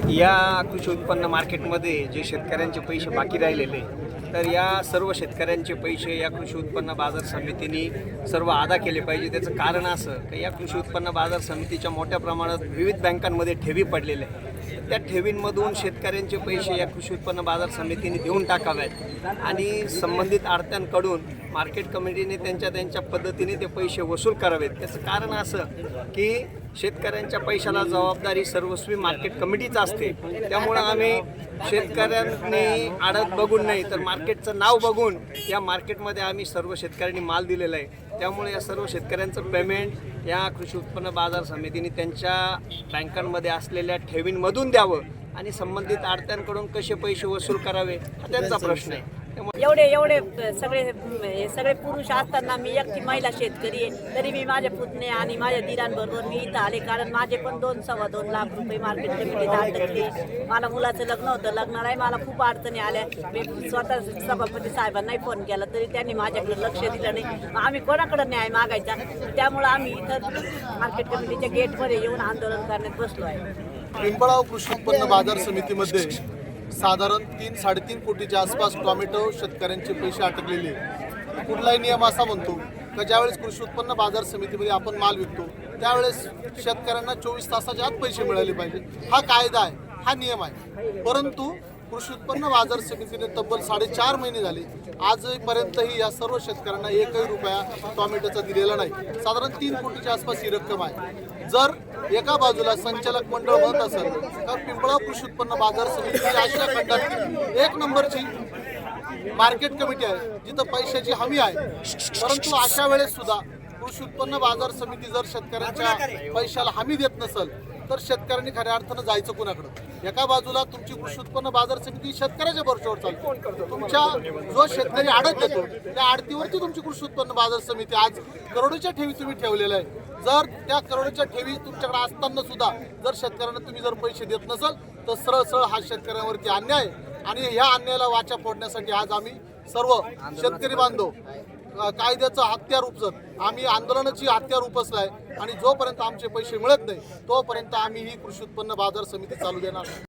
या कृषी उत्पन्न मार्केटमध्ये जे शेतकऱ्यांचे पैसे बाकी राहिलेले, तर या सर्व शेतकऱ्यांचे पैसे या कृषी उत्पन्न बाजार समितीने सर्व अदा केले पाहिजे। त्याचं कारण असं की या कृषी उत्पन्न बाजार समितीच्या मोठ्या प्रमाणात विविध बँकांमध्ये ठेवी पडलेल्या आहेत। त्या ठेवींमधून शेतकऱ्यांचे पैसे या कृषी उत्पन्न बाजार समितीने देऊन टाकावेत आणि संबंधित आडत्यांकडून मार्केट कमिटीने त्यांच्या पद्धतीने ते पैसे वसूल करावेत। त्याचं कारण असं की शेतकऱ्यांच्या पैशाला जबाबदारी सर्वस्वी मार्केट कमिटीच असते। त्यामुळं आम्ही शेतकऱ्यांनी आडत बघून नाही तर मार्केटचं नाव बघून या मार्केटमध्ये आम्ही सर्व शेतकऱ्यांनी माल दिलेला आहे। त्यामुळे या सर्व शेतकऱ्यांचं पेमेंट या कृषी उत्पन्न बाजार समितीने त्यांच्या बँकांमध्ये असलेल्या ठेवींमधून द्यावं आणि संबंधित आडत्यांकडून कसे पैसे वसूल करावे हा त्यांचा प्रश्न आहे। एवढे सगळे पुरुष असताना मी एकटी महिला शेतकरी आहे, तरी मी माझे पुतणे आणि माझ्या दिरांबरोबर मी इथं आले, कारण माझे पण 2-2.25 लाख रुपये मार्केट कमिटीत अडकले। मला मुलाचं लग्न होतं, लग्नालाही मला खूप अडचणी आल्या। मी स्वतः सभापती साहेबांनाही फोन केला तरी त्यांनी माझ्याकडे लक्ष दिलं नाही। आम्ही कोणाकडे न्याय मागायचा, त्यामुळे आम्ही इथं मार्केट कमिटीच्या गेटमध्ये येऊन आंदोलन करण्यात बसलो आहे। पिंपळाव कृषी उत्पन्न बाजार समितीमध्ये साधारण 3-3.5 कोटीच्या आसपास टोमॅटो शेतकऱ्यांचे पैसे अटकलेले। कुठलाही नियम असा म्हणतो की ज्यावेळेस कृषी उत्पन्न बाजार समितीमध्ये आपण माल विकतो त्यावेळेस शेतकऱ्यांना 24 तासाच्या आत पैसे मिळाले पाहिजे, हा कायदा आहे, हा नियम आहे। परंतु कृषी उत्पन्न बाजार समितीने तब्बल 4.5 महिने झाले आजपर्यंतही या सर्व शेतकऱ्यांना 1 रुपया टोमॅटोचा दिलेला नाही। साधारण 3 कोटीच्या आसपास ही रक्कम आहे। जर एका बाजूला संचालक मंडळ बनत असेल तर पिंपळाव कृषी उत्पन्न बाजार समिती आशिया खंडात 1 नंबरची मार्केट कमिटी आहे जिथं पैशाची हमी आहे। परंतु अशा वेळेस सुद्धा कृषी उत्पन्न बाजार समिती जर शेतकऱ्यांच्या पैशाला हमी देत नसेल तर शेतकऱ्यांनी खऱ्या अर्थानं जायचं कुणाकडे? एका बाजूला तुमची कृषी उत्पन्न बाजार समिती शेतकऱ्याच्या भरोश्यावर चालते, तुमच्या जो शेतकरी आडत देतो त्या आडतीवरती तुमची कृषी उत्पन्न बाजार समिती आज करोडोच्या ठेवी तुम्ही ठेवलेल्या आहे। जर त्या करोडोच्या ठेवी तुमच्याकडे असताना सुद्धा जर शेतकऱ्यांना तुम्ही जर पैसे देत नसाल तर सरळ हा शेतकऱ्यांवरती अन्याय आहे आणि ह्या अन्यायाला वाचा फोडण्यासाठी आज आम्ही सर्व शेतकरी बांधव कायद्याचं हत्यार उपसत आम्ही आंदोलनाची हत्यार उपसलाय आणि जोपर्यंत आमचे पैसे मिळत नाही तोपर्यंत आम्ही ही कृषी उत्पन्न बाजार समिती चालू देणार।